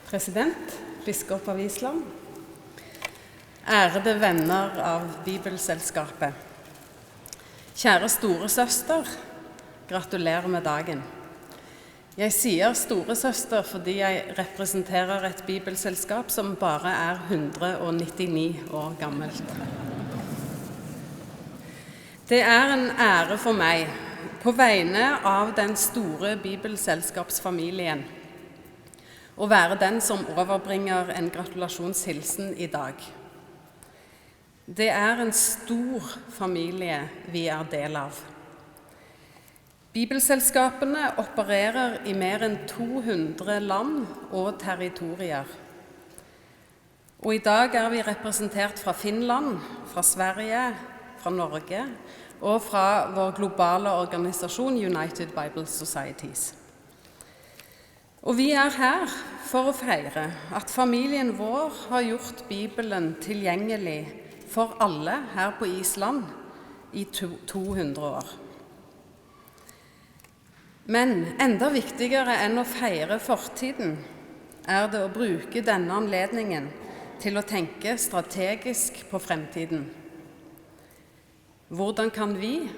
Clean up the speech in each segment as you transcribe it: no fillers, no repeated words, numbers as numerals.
President, biskop av Island, ærede venner av Bibelselskapet, kjære storesøster, gratulerer med dagen. Jeg sier storesøster fordi jeg representerer et bibelselskap som bare er 199 år gammelt. Det er en ære for meg, på vegne av den store bibelselskapsfamilien, å være den som overbringer en gratulasjonshilsen i dag. Det er en stor familie vi er del av. Bibelselskapene opererer i mer enn 200 land og territorier. Og i dag er vi representert fra Finland, fra Sverige, fra Norge og fra vår globale organisasjon United Bible Societies. Og vi er her for å feire at familien vår har gjort Bibelen tilgjengelig for alle her på Island i 200 år. Men enda viktigere enn å feire fortiden er det å bruke denne anledningen til å tenke strategisk på fremtiden. Hvordan kan vi,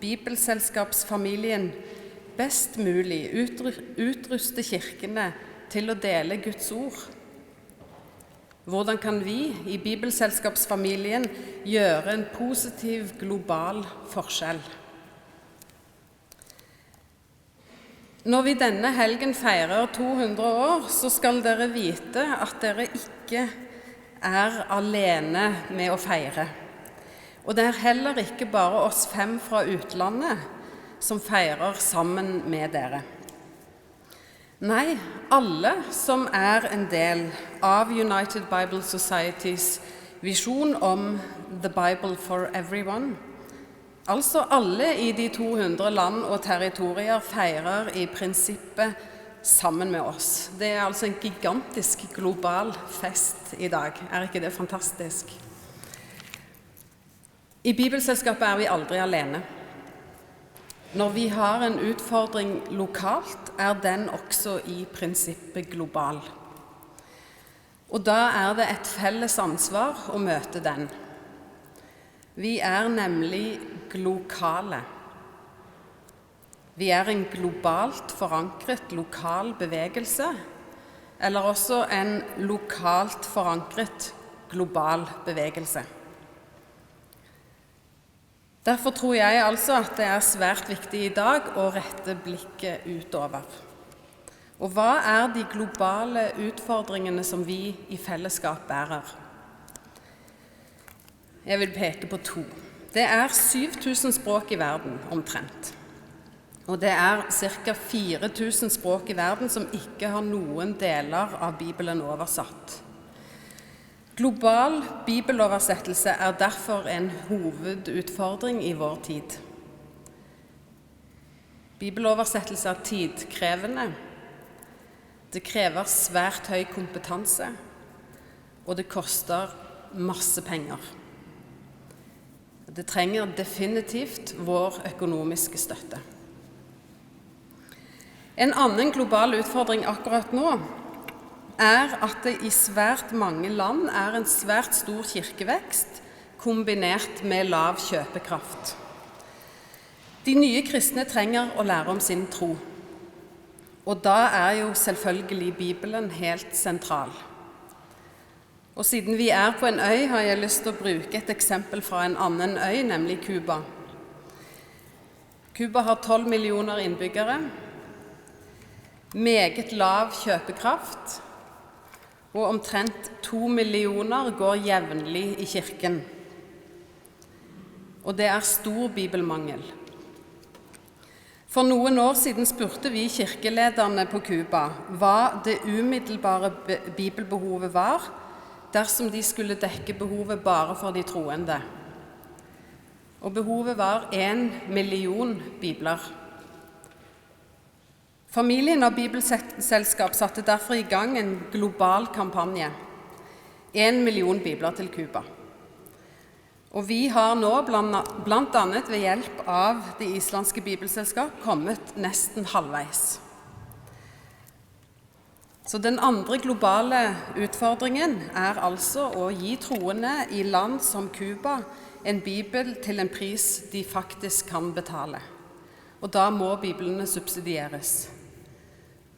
Bibelselskapsfamilien, best mulig utruste kirkene til å dele Guds ord? Hvordan kan vi i Bibelselskapsfamilien gjøre en positiv global forskjell? Når vi denne helgen feirer 200 år, så skal dere vite at dere ikke er alene med å feire. Og det er heller ikke bare oss 5 fra utlandet som feirer sammen med dere. Nei, alle som er en del av United Bible Societies visjon om The Bible for Everyone, altså alle i de 200 land og territorier feirer i prinsippet sammen med oss. Det er altså en gigantisk global fest i dag. Er ikke det fantastisk? I Bibelselskapet er vi aldri alene. Når vi har en utfordring lokalt, er den også i prinsippet global. Og da er det et felles ansvar å møte den. Vi er nemlig glokale. Vi er en globalt forankret lokal bevegelse, eller også en lokalt forankret global bevegelse. Derfor tror jeg altså at det er svært viktig i dag å rette blikket utover. Og hva er de globale utfordringene som vi i fellesskap bærer? Jeg vil peke på 2. Det er 7000 språk i verden omtrent. Og det er ca. 4000 språk i verden som ikke har noen deler av Bibelen oversatt. Global bibeloversettelse er derfor en hovedutfordring i vår tid. Bibeloversettelse er tidkrevende, det krever svært høy kompetanse, og det koster masse penger. Det trenger definitivt vår økonomiske støtte. En annen global utfordring akkurat nå er at det i svært mange land er en svært stor kirkevekst kombinert med lav kjøpekraft. De nye kristne trenger å lære om sin tro, og da er jo selvfølgelig Bibelen helt sentral. Og siden vi er på en øy, har jeg lyst til å bruke et eksempel fra en annen øy, nemlig Cuba. Cuba har 12 millioner innbyggere, meget lav kjøpekraft, og omtrent 2 millioner går jevnlig i kirken. Og det er stor bibelmangel. For noen år siden spurte vi kirkelederne på Cuba hva det umiddelbare bibelbehovet var, dersom de skulle dekke behovet bare for de troende. Og behovet var 1 million bibler. Familien av Bibelselskap satte derfor i gang en global kampanje. 1 million bibler til Cuba. Og vi har nå, blant annet ved hjelp av det islandske bibelselskap, kommet nesten halvveis. Så den andre globale utfordringen er altså å gi troende i land som Cuba en bibel til en pris de faktisk kan betale. Og da må biblene subsidieres.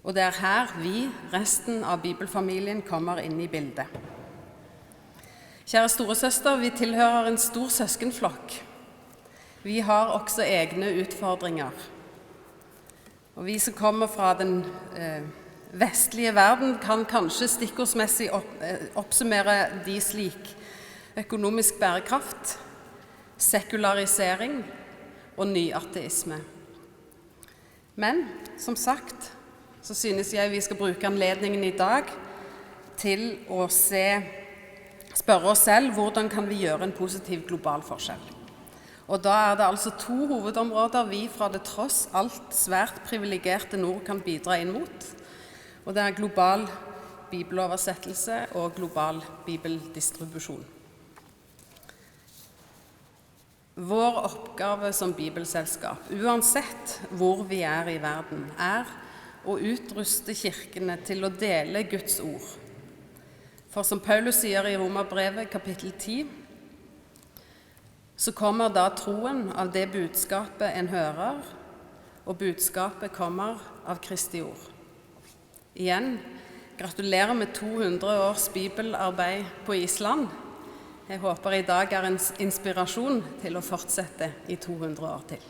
Og det er her vi, resten av bibelfamilien, kommer inn i bildet. Kjære storesøster, vi tilhører en stor søskenflokk. Vi har også egne utfordringer. Og vi som kommer fra den vestlige verden kan kanskje stikkordsmessig oppsummere de slik: økonomisk bærekraft, sekularisering og nyateisme. Men som sagt, så synes jeg vi skal bruke anledningen i dag til å spørre oss selv hvordan kan vi gjøre en positiv global forskjell. Og da er det altså 2 hovedområder vi fra det tross alt svært privilegerte nord kan bidra inn mot. Og det er global bibeloversettelse og global bibeldistribusjon. Vår oppgave som bibelselskap, uansett hvor vi er i verden, er å utruste kirkene til å dele Guds ord. For som Paulus sier i Romerbrevet kapittel 10, så kommer da troen av det budskapet en hører, og budskapet kommer av Kristi ord. Igjen, gratulerer med 200 års bibelarbeid på Island. Jeg håper i dag er en inspirasjon til å fortsette i 200 år til.